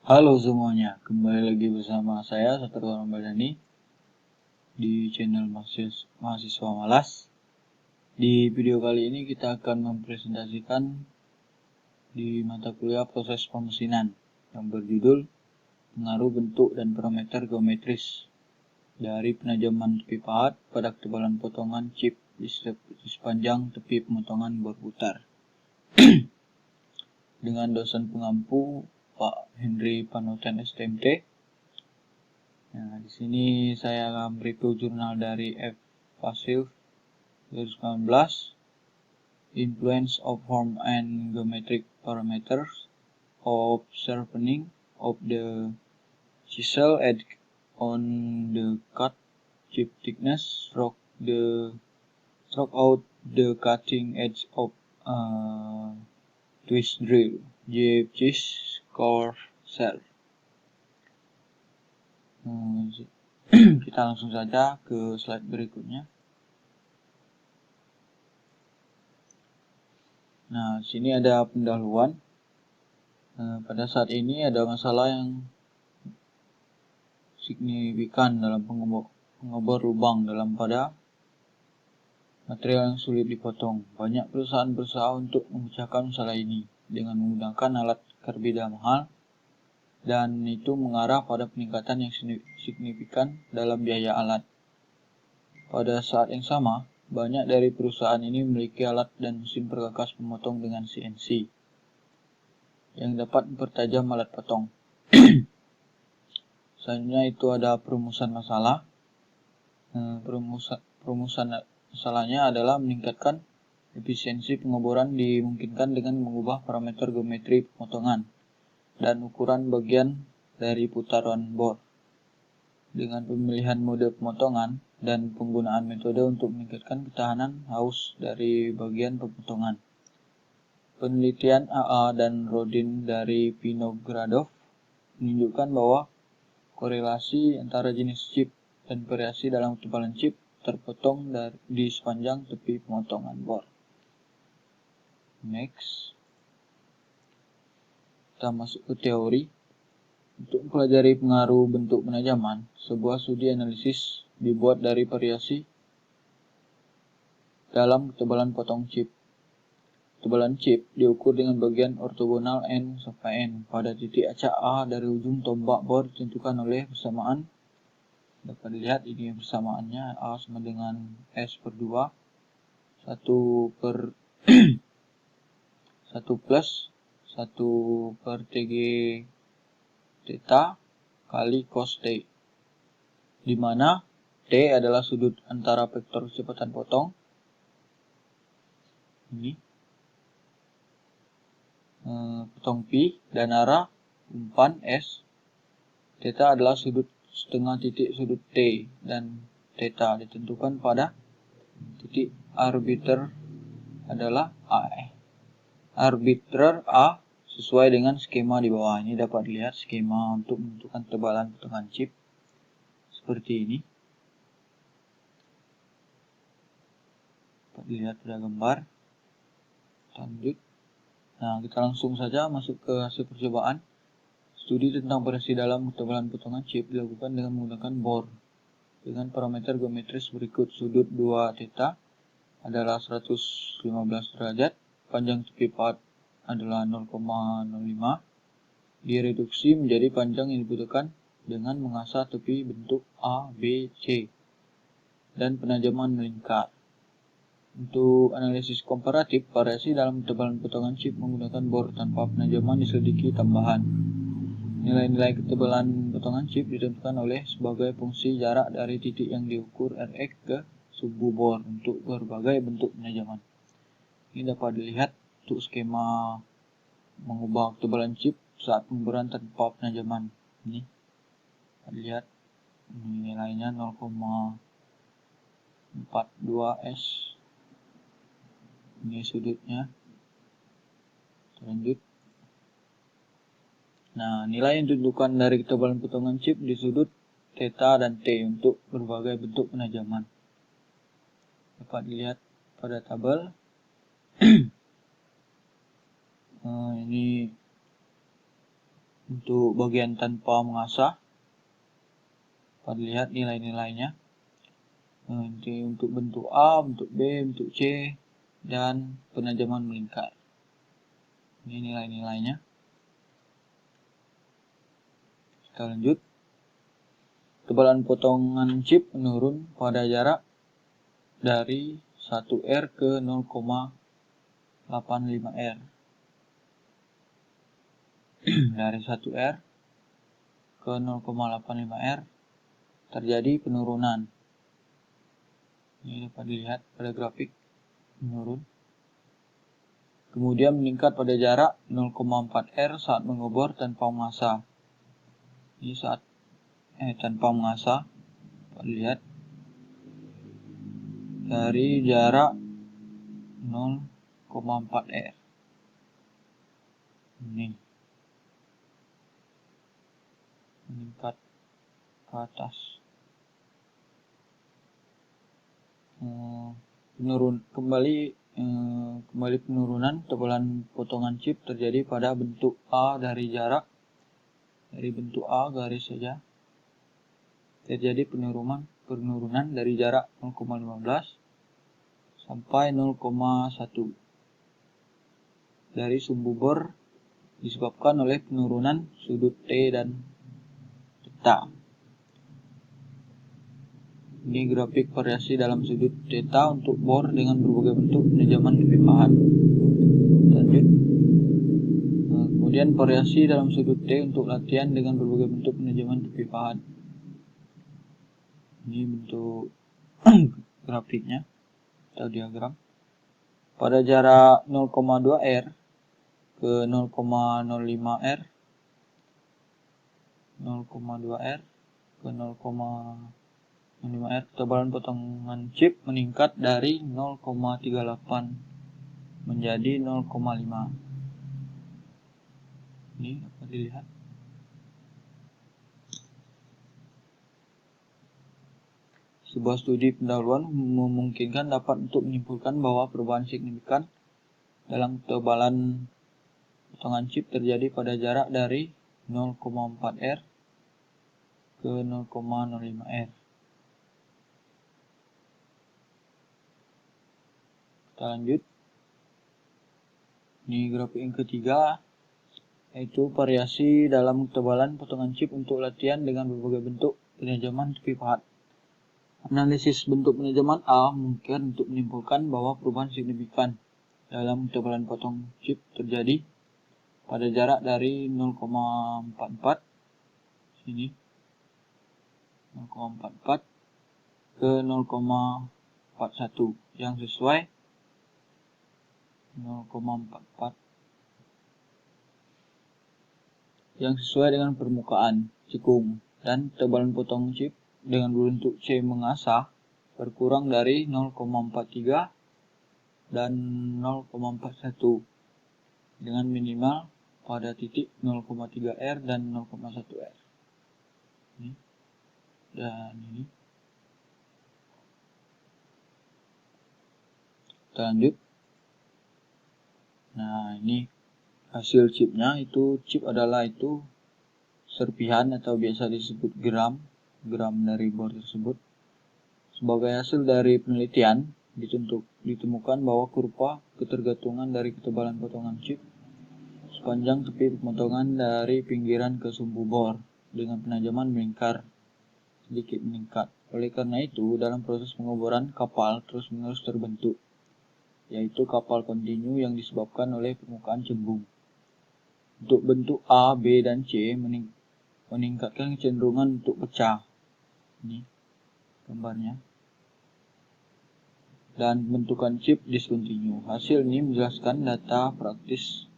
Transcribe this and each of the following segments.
Halo semuanya, kembali lagi bersama saya Satrio Ramadhani di channel Mahasiswa Malas. Di video kali ini kita akan mempresentasikan di mata kuliah proses pemesinan yang berjudul pengaruh bentuk dan parameter geometris dari penajaman tepi pahat pada ketebalan potongan chip di sepanjang tepi pemotongan bor putar. Dengan dosen pengampu Pak Henry Panutan STMT. Nah, di sini saya akan review jurnal dari F. Fasil 2019, Influence of Form and Geometric Parameters of Sharpening of the Chisel Edge on the Cut Chip Thickness stroke out the cutting edge of twist drill JFG's core cell. Kita langsung saja ke slide berikutnya. Nah, sini ada pendahuluan. Pada saat ini ada masalah yang signifikan dalam pengobor lubang dalam pada material yang sulit dipotong. Banyak perusahaan berusaha untuk memecahkan masalah ini dengan menggunakan alat karbida mahal, dan itu mengarah pada peningkatan yang signifikan dalam biaya alat. Pada saat yang sama, banyak dari perusahaan ini memiliki alat dan mesin perkakas pemotong dengan CNC yang dapat mempertajam alat potong. Selanjutnya itu ada perumusan masalah. Perumusan masalahnya adalah meningkatkan efisiensi pengoboran dimungkinkan dengan mengubah parameter geometri pemotongan dan ukuran bagian dari putaran bor dengan pemilihan mode pemotongan dan penggunaan metode untuk meningkatkan ketahanan haus dari bagian pemotongan. Penelitian AA dan Rodin dari Vinogradov menunjukkan bahwa korelasi antara jenis chip dan variasi dalam ketebalan chip terpotong di sepanjang tepi pemotongan bor. Next, kita masuk ke teori. Untuk mempelajari pengaruh bentuk penajaman, sebuah studi analisis dibuat dari variasi dalam ketebalan potong chip. Ketebalan chip diukur dengan bagian ortogonal N sampai N. Pada titik acak A dari ujung tombak bor ditentukan oleh persamaan. Dapat dilihat ini persamaannya, A sama dengan S per 2, 1 per 1 plus 1 per TG theta kali cos T, di mana T adalah sudut antara vektor kecepatan potong ini potong P dan arah umpan S. Theta adalah sudut setengah titik sudut T, dan theta ditentukan pada titik arbiter adalah arbiter A sesuai dengan skema di bawah. Ini dapat dilihat skema untuk menentukan ketebalan potongan chip seperti ini. Dapat dilihat pada gambar. Lanjut. Nah, kita langsung saja masuk ke hasil percobaan. Studi tentang variasi dalam ketebalan potongan chip dilakukan dengan menggunakan bor dengan parameter geometris berikut. Sudut 2 theta adalah 115 derajat, panjang tepi pahat adalah 0,05, direduksi menjadi panjang yang dibutuhkan dengan mengasah tepi bentuk A, B, C, dan penajaman melingkar. Untuk analisis komparatif, variasi dalam ketebalan potongan chip menggunakan bor tanpa penajaman diselidiki tambahan. Nilai-nilai ketebalan potongan chip ditentukan oleh sebagai fungsi jarak dari titik yang diukur Rx ke subu bor untuk berbagai bentuk penajaman. Ini dapat dilihat untuk skema mengubah ketebalan chip saat pengukuran tanpa penajaman. Ini dapat dilihat nilainya 0,42 S. Ini sudutnya. Lanjut. Nah, nilai yang ditentukan dari ketebalan potongan chip di sudut theta dan T untuk berbagai bentuk penajaman dapat dilihat pada tabel. Ini Untuk bagian tanpa mengasah, dapat lihat nilai-nilainya. Untuk bentuk A, bentuk B, bentuk C, dan penajaman melingkar. Ini nilai-nilainya. Kita lanjut. Ketebalan potongan chip menurun pada jarak dari 1R ke 0,85R. Dari 1R ke 0,85R terjadi penurunan. Ini dapat dilihat pada grafik menurun. Kemudian meningkat pada jarak 0,4R saat mengobor tanpa mengasah. Ini saat tanpa mengasah, dapat lihat dari jarak 0,4R. Ini meningkat ke atas. Kembali penurunan penebalan potongan chip terjadi pada bentuk A dari bentuk A garis saja. Terjadi penurunan dari jarak 0,15 sampai 0,1 dari sumbu bor disebabkan oleh penurunan sudut T dan theta. Ini grafik variasi dalam sudut theta untuk bor dengan berbagai bentuk penajaman kepipahan. Lanjut. Kemudian variasi dalam sudut T untuk latihan dengan berbagai bentuk penajaman kepipahan. Ini bentuk grafiknya atau diagram. Pada jarak 0,2R ke 0,05R, 0,2R ke 0,05R, ketebalan potongan chip meningkat dari 0,38 menjadi 0,5. Ini dapat dilihat. Sebuah studi pendahuluan memungkinkan dapat untuk menyimpulkan bahwa perubahan signifikan dalam ketebalan potongan chip terjadi pada jarak dari 0,4R ke 0,05R. Kita lanjut. Ini grafik yang ketiga, yaitu variasi dalam ketebalan potongan chip untuk latihan dengan berbagai bentuk penajaman kepipahan. Analisis bentuk penajaman A mungkin untuk menyimpulkan bahwa perubahan signifikan dalam ketebalan potong chip terjadi pada jarak dari 0,44 sini 0,44 ke 0,41 yang sesuai 0,44 yang sesuai dengan permukaan cekung, dan ketebalan potong chip dengan berbentuk C mengasah berkurang dari 0,43 dan 0,41 dengan minimal pada titik 0,3R dan 0,1R. Ini. Dan ini. Kita lanjut. Nah, ini hasil chipnya. Chip adalah serpihan atau biasa disebut gram dari bor tersebut. Sebagai hasil dari penelitian, ditemukan bahwa kurva ketergantungan dari ketebalan potongan chip sepanjang tepi pemotongan dari pinggiran ke sumbu bor dengan penajaman melingkar sedikit meningkat. Oleh karena itu, dalam proses pengoboran kapal terus-menerus terbentuk, yaitu kapal kontinu yang disebabkan oleh permukaan cembung. Untuk bentuk A, B, dan C meningkatkan kecenderungan untuk pecah. Ini gambarnya. Dan bentukan chip discontinu. Hasil ini menjelaskan data praktis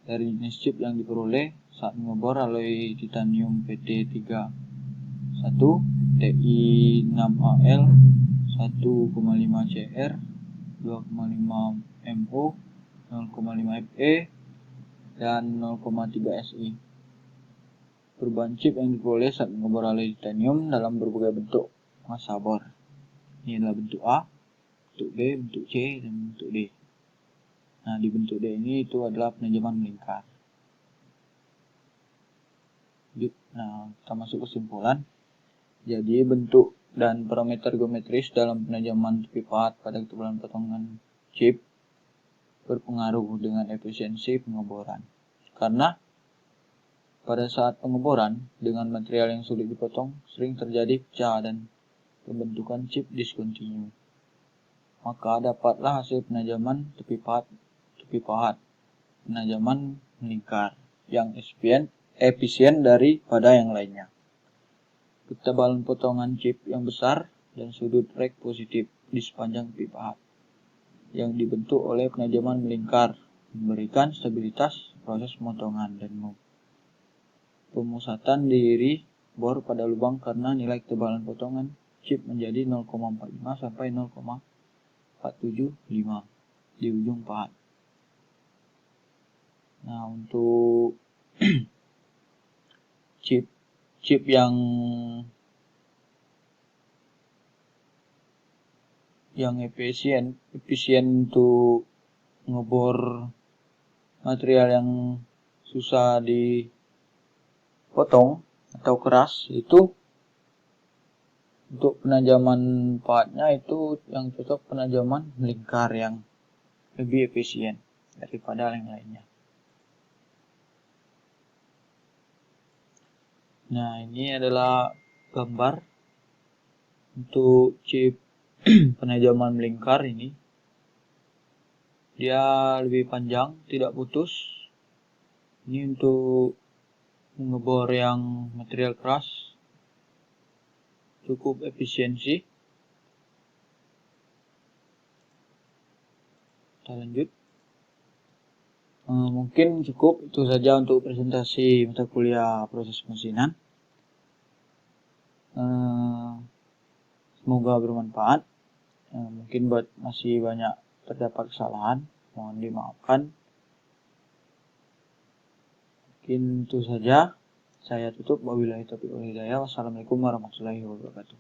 dari jenis chip yang diperoleh saat mengobor alloy titanium PT31 Ti6Al 1,5 Cr 2,5 MO 0,5 Fe dan 0,3 Si. Perubahan chip yang diperoleh saat mengobor alloy titanium dalam berbagai bentuk massa bor. Ini adalah bentuk A, bentuk B, bentuk C, dan bentuk D. Nah, di bentuk D ini adalah penajaman melingkar. Nah, kita masuk kesimpulan. Jadi bentuk dan parameter geometris dalam penajaman tepi pahat pada ketebalan potongan chip berpengaruh dengan efisiensi pengeboran. Karena pada saat pengeboran dengan material yang sulit dipotong, sering terjadi pecah dan pembentukan chip diskontinu. Maka dapatlah hasil penajaman tepi pahat penajaman melingkar yang efisien daripada yang lainnya. Ketebalan potongan chip yang besar dan sudut rek positif di sepanjang tepi pahat yang dibentuk oleh penajaman melingkar memberikan stabilitas proses pemotongan dan pemusatan diri bor pada lubang karena nilai ketebalan potongan chip menjadi 0,45 sampai 0,475 di ujung pahat. Nah, untuk chip yang efisien untuk ngebor material yang susah dipotong atau keras, itu untuk penajaman pahatnya itu yang cocok penajaman melingkar yang lebih efisien daripada yang lainnya. Nah, ini adalah gambar untuk chip penajaman melingkar ini. Dia lebih panjang, tidak putus. Ini untuk ngebor yang material keras, cukup efisiensi. Kita lanjut. Mungkin cukup itu saja untuk presentasi mata kuliah proses pemesinan. Semoga bermanfaat. Mungkin masih banyak terdapat kesalahan, mohon dimaafkan. Mungkin itu saja. Saya tutup. Wabillahi taufiq wal hidayah. Wassalamualaikum warahmatullahi wabarakatuh.